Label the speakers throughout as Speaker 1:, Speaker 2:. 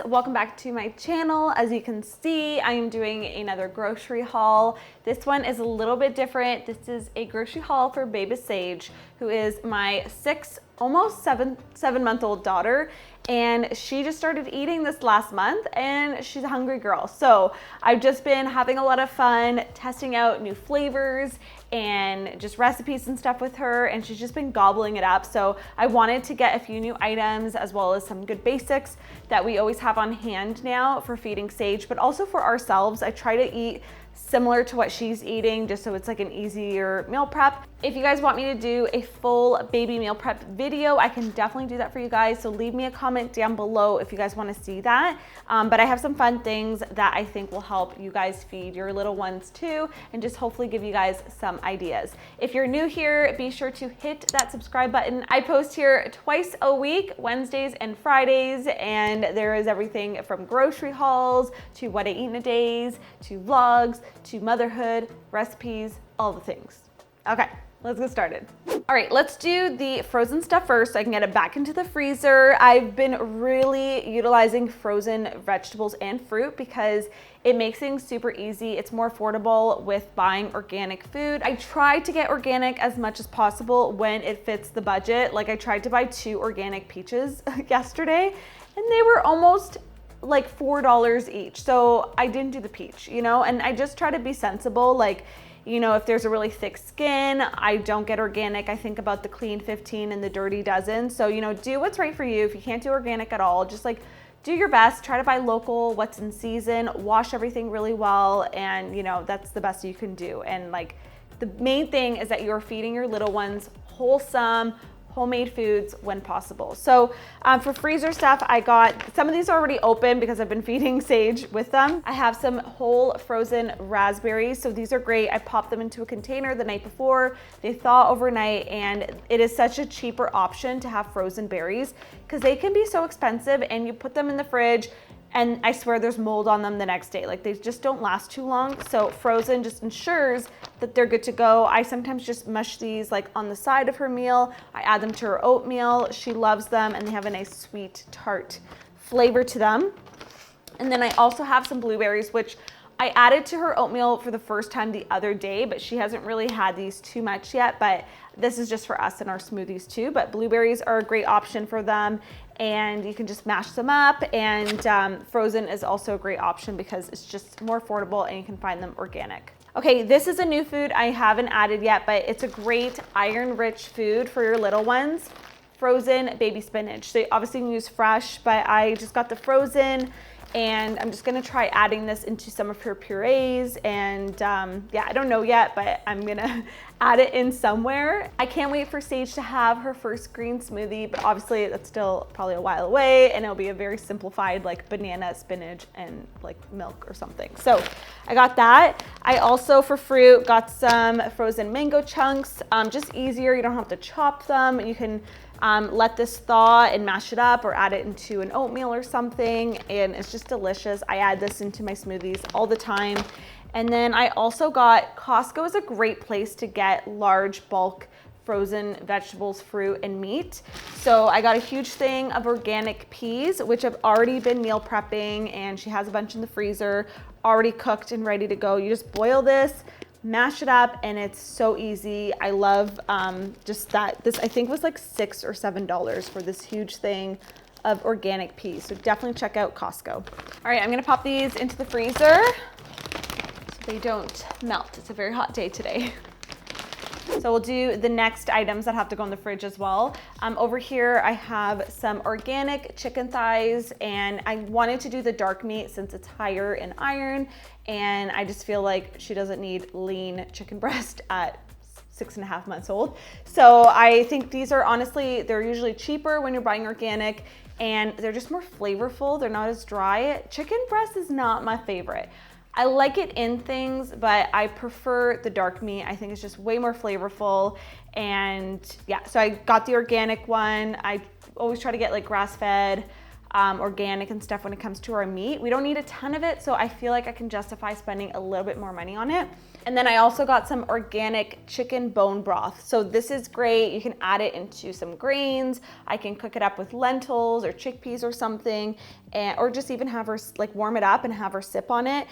Speaker 1: welcome back to my channel. As you can see, I am doing another grocery haul. This one is a little bit different. This is a grocery haul for baby Sage, who is my almost seven-month-old daughter, and she just started eating this last month and she's a hungry girl. So I've just been having a lot of fun testing out new flavors and just recipes and stuff with her, and she's just been gobbling it up. So I wanted to get a few new items as well as some good basics that we always have on hand now for feeding Sage, but also for ourselves. I try to eat similar to what she's eating, just so it's like an easier meal prep. If you guys want me to do a full baby meal prep video, I can definitely do that for you guys. So leave me a comment down below if you guys want to see that. But I have some fun things that I think will help you guys feed your little ones too, and just hopefully give you guys some ideas. If you're new here, be sure to hit that subscribe button. I post here twice a week, Wednesdays and Fridays, and there is everything from grocery hauls to what I eat in a days, to vlogs, to motherhood, recipes, all the things. Okay, let's get started. All right, let's do the frozen stuff first so I can get it back into the freezer. I've been really utilizing frozen vegetables and fruit because it makes things super easy. It's more affordable with buying organic food. I try to get organic as much as possible when it fits the budget. Like, I tried to buy 2 organic peaches yesterday and they were almost like $4 each. So I didn't do the peach, you know, and I just try to be sensible. Like, you know, if there's a really thick skin, I don't get organic. I think about the clean 15 and the dirty dozen. So, you know, do what's right for you. If you can't do organic at all, just like do your best, try to buy local, what's in season, wash everything really well. And, you know, that's the best you can do. And like, the main thing is that you're feeding your little ones wholesome, homemade foods when possible. So for freezer stuff, I got some of these already open because I've been feeding Sage with them. I have some whole frozen raspberries. So these are great. I popped them into a container the night before. They thaw overnight, and it is such a cheaper option to have frozen berries because they can be so expensive, and you put them in the fridge and I swear there's mold on them the next day. Like, they just don't last too long. So frozen just ensures that they're good to go. I sometimes just mush these like on the side of her meal. I add them to her oatmeal. She loves them, and they have a nice sweet tart flavor to them. And then I also have some blueberries, which I added to her oatmeal for the first time the other day, but she hasn't really had these too much yet. But this is just for us in our smoothies too. But blueberries are a great option for them, and you can just mash them up. And frozen is also a great option because it's just more affordable and you can find them organic. Okay, this is a new food I haven't added yet, but it's a great iron-rich food for your little ones. Frozen baby spinach. So you obviously can use fresh, but I just got the frozen, and I'm just gonna try adding this into some of her purees. And yeah, I don't know yet, but I'm gonna add it in somewhere. I can't wait for Sage to have her first green smoothie, but obviously that's still probably a while away, and it'll be a very simplified like banana, spinach, and like milk or something. So I got that. I also, for fruit, got some frozen mango chunks. Just easier, you don't have to chop them. You can let this thaw and mash it up or add it into an oatmeal or something, and it's just delicious. I add this into my smoothies all the time. And then I also got, Costco is a great place to get large bulk frozen vegetables, fruit, and meat. So I got a huge thing of organic peas, which I've already been meal prepping, and she has a bunch in the freezer already cooked and ready to go. You just boil this, mash it up, and it's so easy. I love just that. This I think was like $6 or $7 for this huge thing of organic peas. So definitely check out Costco. All right, I'm gonna pop these into the freezer so they don't melt. It's a very hot day today. So we'll do the next items that have to go in the fridge as well. Over here, I have some organic chicken thighs, and I wanted to do the dark meat since it's higher in iron, and I just feel like she doesn't need lean chicken breast at 6.5 months old. So I think these are honestly, they're usually cheaper when you're buying organic, and they're just more flavorful. They're not as dry. Chicken breast is not my favorite. I like it in things, but I prefer the dark meat. I think it's just way more flavorful. And yeah, so I got the organic one. I always try to get like grass-fed. organic and stuff when it comes to our meat. We don't need a ton of it, so I feel like I can justify spending a little bit more money on it. And then I also got some organic chicken bone broth. So this is great. You can add it into some grains. I can cook it up with lentils or chickpeas or something, or just even have her like warm it up and have her sip on it.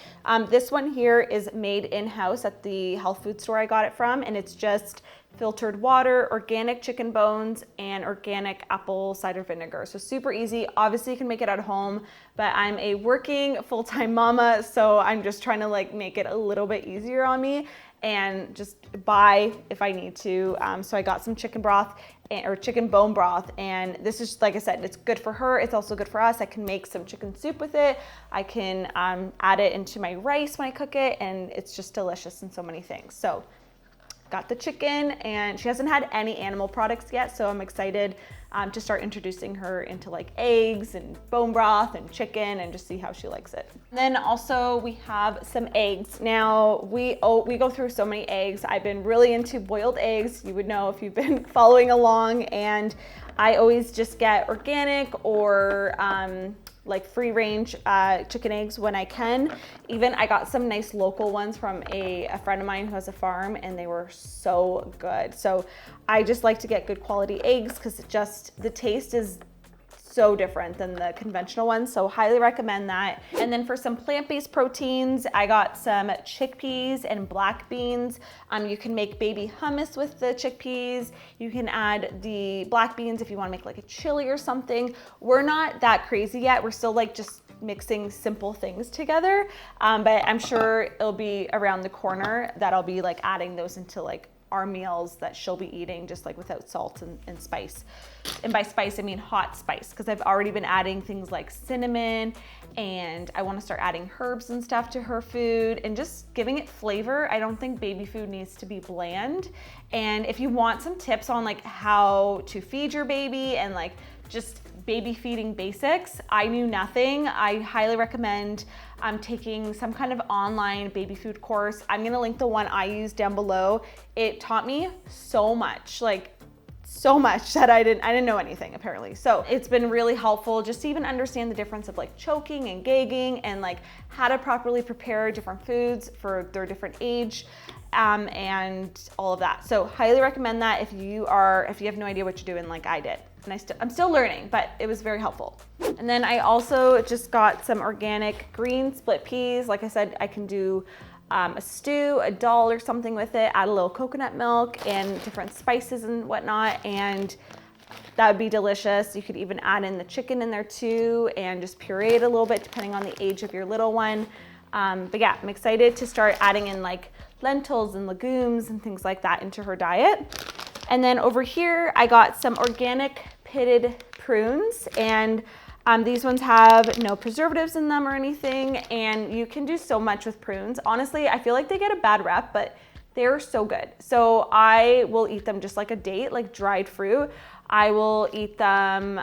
Speaker 1: This one here is made in-house at the health food store I got it from, and it's just filtered water, organic chicken bones, and organic apple cider vinegar. So super easy. Obviously you can make it at home, but I'm a working full-time mama, so I'm just trying to like make it a little bit easier on me and just buy if I need to. So I got some chicken broth or chicken bone broth, and this is, like I said, it's good for her. It's also good for us. I can make some chicken soup with it. I can add it into my rice when I cook it, and it's just delicious in so many things. So got the chicken, and she hasn't had any animal products yet, so I'm excited to start introducing her into like eggs and bone broth and chicken and just see how she likes it. And then also we have some eggs. Now we go through so many eggs. I've been really into boiled eggs. You would know if you've been following along, and I always just get organic or like free range chicken eggs when I can. Even I got some nice local ones from a friend of mine who has a farm, and they were so good. So I just like to get good quality eggs because the taste is so different than the conventional ones, so highly recommend that. And then for some plant-based proteins, I got some chickpeas and black beans. You can make baby hummus with the chickpeas. You can add the black beans if you want to make like a chili or something. We're not that crazy yet. We're still like just mixing simple things together, but I'm sure it'll be around the corner that I'll be like adding those into like our meals that she'll be eating, just like without salt and spice. And by spice, I mean hot spice, because I've already been adding things like cinnamon, and I want to start adding herbs and stuff to her food and just giving it flavor. I don't think baby food needs to be bland. And if you want some tips on like how to feed your baby and like just baby feeding basics, I knew nothing. I highly recommend taking some kind of online baby food course. I'm gonna link the one I use down below. It taught me so much, like so much that I didn't know anything apparently. So it's been really helpful just to even understand the difference of like choking and gagging and like how to properly prepare different foods for their different age. And all of that. So highly recommend that if you have no idea what you're doing like I did. And I'm still learning, but it was very helpful. And then I also just got some organic green split peas. Like I said, I can do a stew, a dal or something with it, add a little coconut milk and different spices and whatnot, and that would be delicious. You could even add in the chicken in there too and just puree it a little bit depending on the age of your little one. But yeah, I'm excited to start adding in like lentils and legumes and things like that into her diet. And then over here, I got some organic pitted prunes, and these ones have no preservatives in them or anything, and you can do so much with prunes. Honestly, I feel like they get a bad rep, but they're so good. So I will eat them just like a date, like dried fruit. I will eat them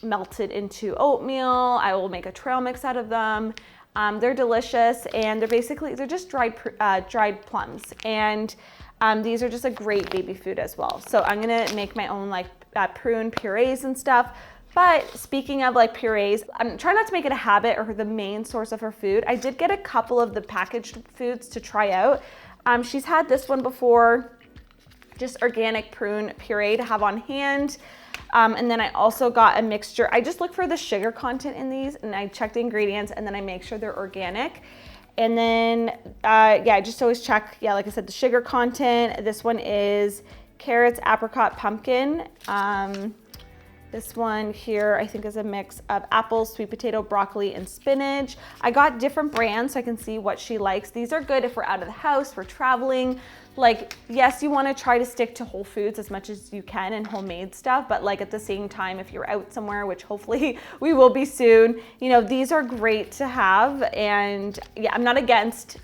Speaker 1: melted into oatmeal. I will make a trail mix out of them. They're delicious, and they're just dried plums, and these are just a great baby food as well. So I'm gonna make my own like prune purees and stuff. But speaking of like purees, I'm trying not to make it a habit or the main source of her food. I did get a couple of the packaged foods to try out. She's had this one before, just organic prune puree to have on hand. And then I also got a mixture. I just look for the sugar content in these, and I check the ingredients, and then I make sure they're organic. And then, I just always check, like I said, the sugar content. This one is carrots, apricot, pumpkin. This one here, I think, is a mix of apples, sweet potato, broccoli, and spinach. I got different brands so I can see what she likes. These are good if we're out of the house, we're traveling. Like, yes, you want to try to stick to whole foods as much as you can and homemade stuff, but like at the same time, if you're out somewhere, which hopefully we will be soon, these are great to have. And yeah, I'm not against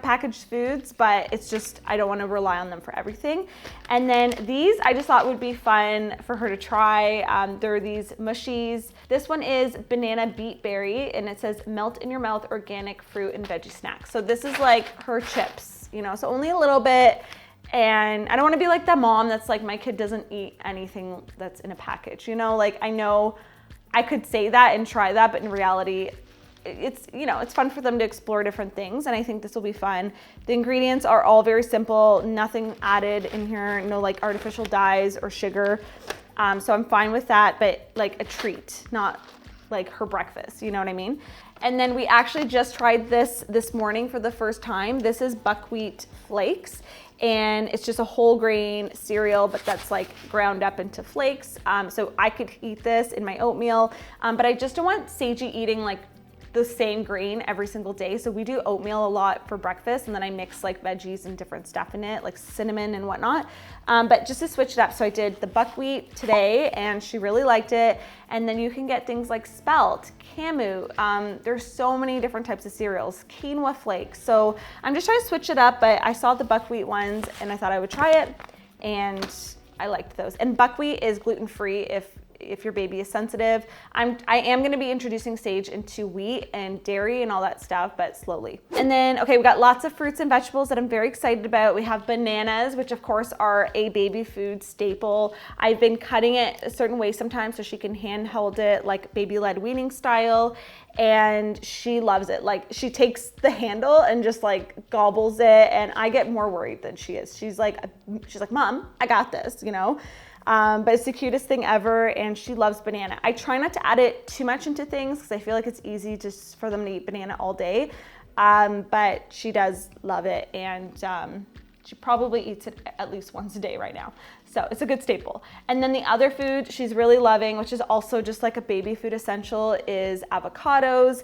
Speaker 1: packaged foods, but it's just, I don't want to rely on them for everything. And then these I just thought would be fun for her to try. There are these mushies. This one is banana beet berry, and it says melt in your mouth organic fruit and veggie snacks. So this is like her chips, so only a little bit. And I don't want to be like that mom that's like, my kid doesn't eat anything that's in a package, like I know I could say that and try that, but in reality, it's, you know, it's fun for them to explore different things, and I think this will be fun. The ingredients are all very simple, nothing added in here, no like artificial dyes or sugar. So I'm fine with that, but like a treat, not like her breakfast, you know what I mean? And then we actually just tried this morning for the first time. This is buckwheat flakes, and it's just a whole grain cereal, but that's like ground up into flakes. So I could eat this in my oatmeal, but I just don't want Seiji eating like the same grain every single day. So we do oatmeal a lot for breakfast, and then I mix like veggies and different stuff in it, like cinnamon and whatnot. But just to switch it up, so I did the buckwheat today, and she really liked it. And then you can get things like spelt, camu. There's so many different types of cereals, quinoa flakes. So I'm just trying to switch it up, but I saw the buckwheat ones and I thought I would try it, and I liked those. And buckwheat is gluten-free if your baby is sensitive. I am gonna be introducing Sage into wheat and dairy and all that stuff, but slowly. And then, okay, we got lots of fruits and vegetables that I'm very excited about. We have bananas, which of course are a baby food staple. I've been cutting it a certain way sometimes so she can handhold it like baby-led weaning style, and she loves it. Like, she takes the handle and just like gobbles it, and I get more worried than she is. She's like, Mom, I got this, you know? But it's the cutest thing ever, and she loves banana. I try not to add it too much into things because I feel like it's easy just for them to eat banana all day. But she does love it, and she probably eats it at least once a day right now. So it's a good staple. And then the other food she's really loving, which is also just like a baby food essential, is avocados.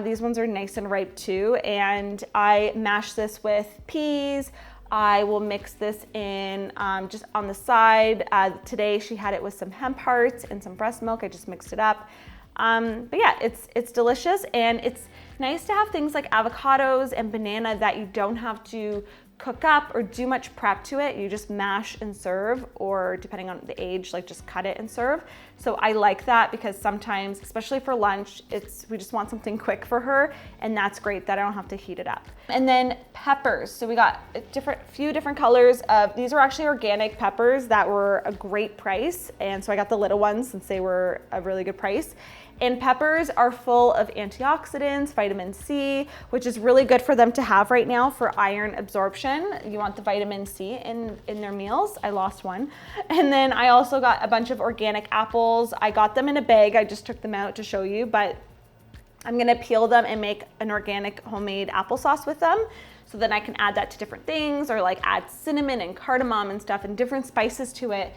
Speaker 1: These ones are nice and ripe too. And I mash this with peas. I will mix this in just on the side. Today she had it with some hemp hearts and some breast milk. I just mixed it up. But yeah, it's delicious, and it's nice to have things like avocados and banana that you don't have to cook up or do much prep to it. You just mash and serve, or depending on the age, like just cut it and serve. So I like that because sometimes, especially for lunch, we just want something quick for her, and that's great that I don't have to heat it up. And then peppers. So we got a few different colors of, these are actually organic peppers that were a great price. And so I got the little ones since they were a really good price. And peppers are full of antioxidants, vitamin C, which is really good for them to have right now for iron absorption. You want the vitamin C in their meals. I lost one. And then I also got a bunch of organic apples. I got them in a bag. I just took them out to show you, but I'm gonna peel them and make an organic homemade applesauce with them. So then I can add that to different things, or like add cinnamon and cardamom and stuff and different spices to it,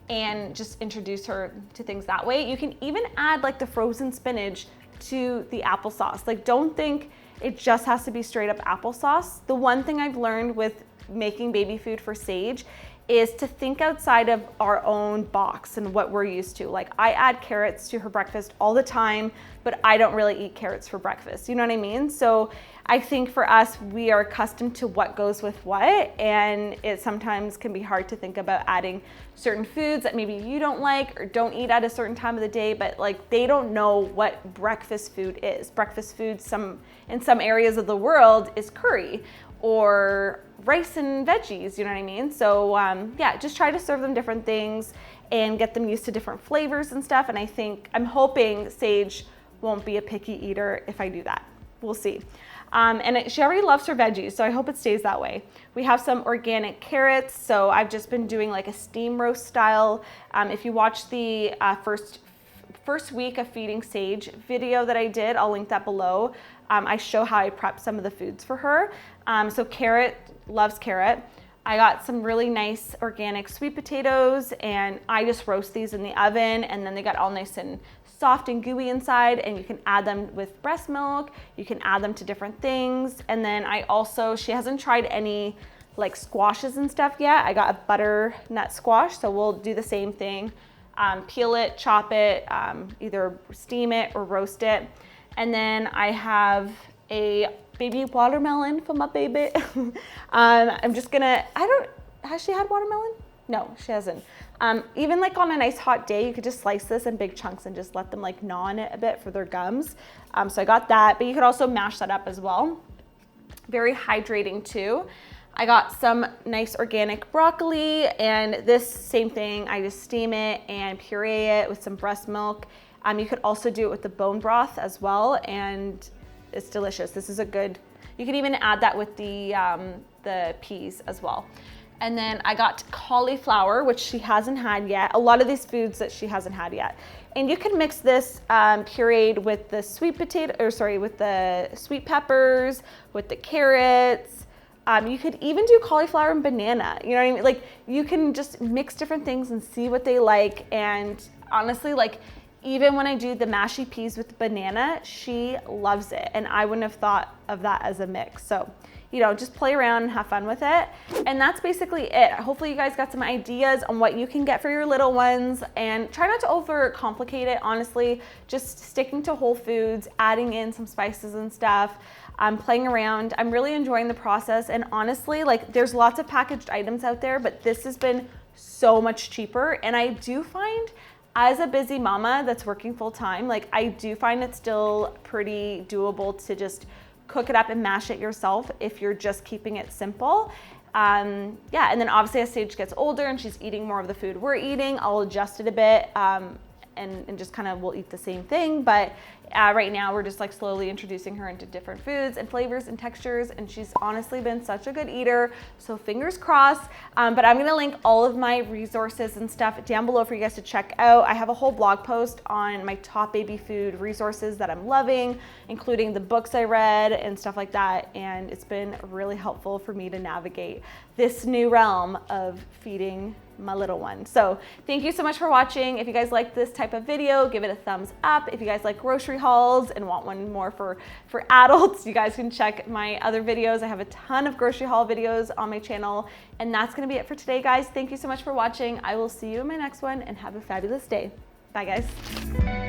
Speaker 1: and just introduce her to things that way. You can even add like the frozen spinach to the applesauce. Like, don't think it just has to be straight up applesauce. The one thing I've learned with making baby food for Sage is to think outside of our own box and what we're used to. Like, I add carrots to her breakfast all the time, but I don't really eat carrots for breakfast. You know what I mean? So I think for us, we are accustomed to what goes with what, and it sometimes can be hard to think about adding certain foods that maybe you don't like or don't eat at a certain time of the day, but like, they don't know what breakfast food is. Breakfast food in some areas of the world is curry or rice and veggies, you know what I mean? So yeah, just try to serve them different things and get them used to different flavors and stuff. And I'm hoping Sage won't be a picky eater if I do that. We'll see. She already loves her veggies, so I hope it stays that way. We have some organic carrots, so I've just been doing like a steam roast style. If you watch the first week of Feeding Sage video that I did, I'll link that below. I show how I prep some of the foods for her. So carrot, loves carrot. I got some really nice organic sweet potatoes, and I just roast these in the oven, and then they got all nice and soft and gooey inside, and you can add them with breast milk. You can add them to different things. And then she hasn't tried any like squashes and stuff yet. I got a butternut squash, so we'll do the same thing. Peel it, chop it, either steam it or roast it. And then I have a baby watermelon for my baby. Has she had watermelon? No, she hasn't. Even like on a nice hot day, you could just slice this in big chunks and just let them like gnaw on it a bit for their gums. So I got that, but you could also mash that up as well. Very hydrating too. I got some nice organic broccoli, and this same thing, I just steam it and puree it with some breast milk. You could also do it with the bone broth as well, and it's delicious. This is a good, you can even add that with the peas as well. And then I got cauliflower, which she hasn't had yet. A lot of these foods that she hasn't had yet. And you can mix this pureed with the with the sweet peppers, with the carrots. You could even do cauliflower and banana, you know what I mean? Like, you can just mix different things and see what they like. And honestly, like, even when I do the mashy peas with banana, she loves it. And I wouldn't have thought of that as a mix. So, you know, just play around and have fun with it. And that's basically it. Hopefully you guys got some ideas on what you can get for your little ones, and try not to overcomplicate it, honestly. Just sticking to whole foods, adding in some spices and stuff, playing around. I'm really enjoying the process, and honestly, like, there's lots of packaged items out there, but this has been so much cheaper. And I do find, as a busy mama that's working full time, like, I do find it still pretty doable to just cook it up and mash it yourself if you're just keeping it simple. Yeah, and then obviously as Sage gets older and she's eating more of the food we're eating, I'll adjust it a bit and just kind of we'll eat the same thing. But right now we're just like slowly introducing her into different foods and flavors and textures, and she's honestly been such a good eater, so fingers crossed. But I'm gonna link all of my resources and stuff down below for you guys to check out. I have a whole blog post on my top baby food resources that I'm loving, including the books I read and stuff like that, and it's been really helpful for me to navigate this new realm of feeding my little one. So thank you so much for watching. If you guys like this type of video, give it a thumbs up. If you guys like grocery hauls and want one more for adults, you guys can check my other videos. I have a ton of grocery haul videos on my channel. And that's gonna be it for today, guys. Thank you so much for watching. I will see you in my next one, and have a fabulous day. Bye, guys.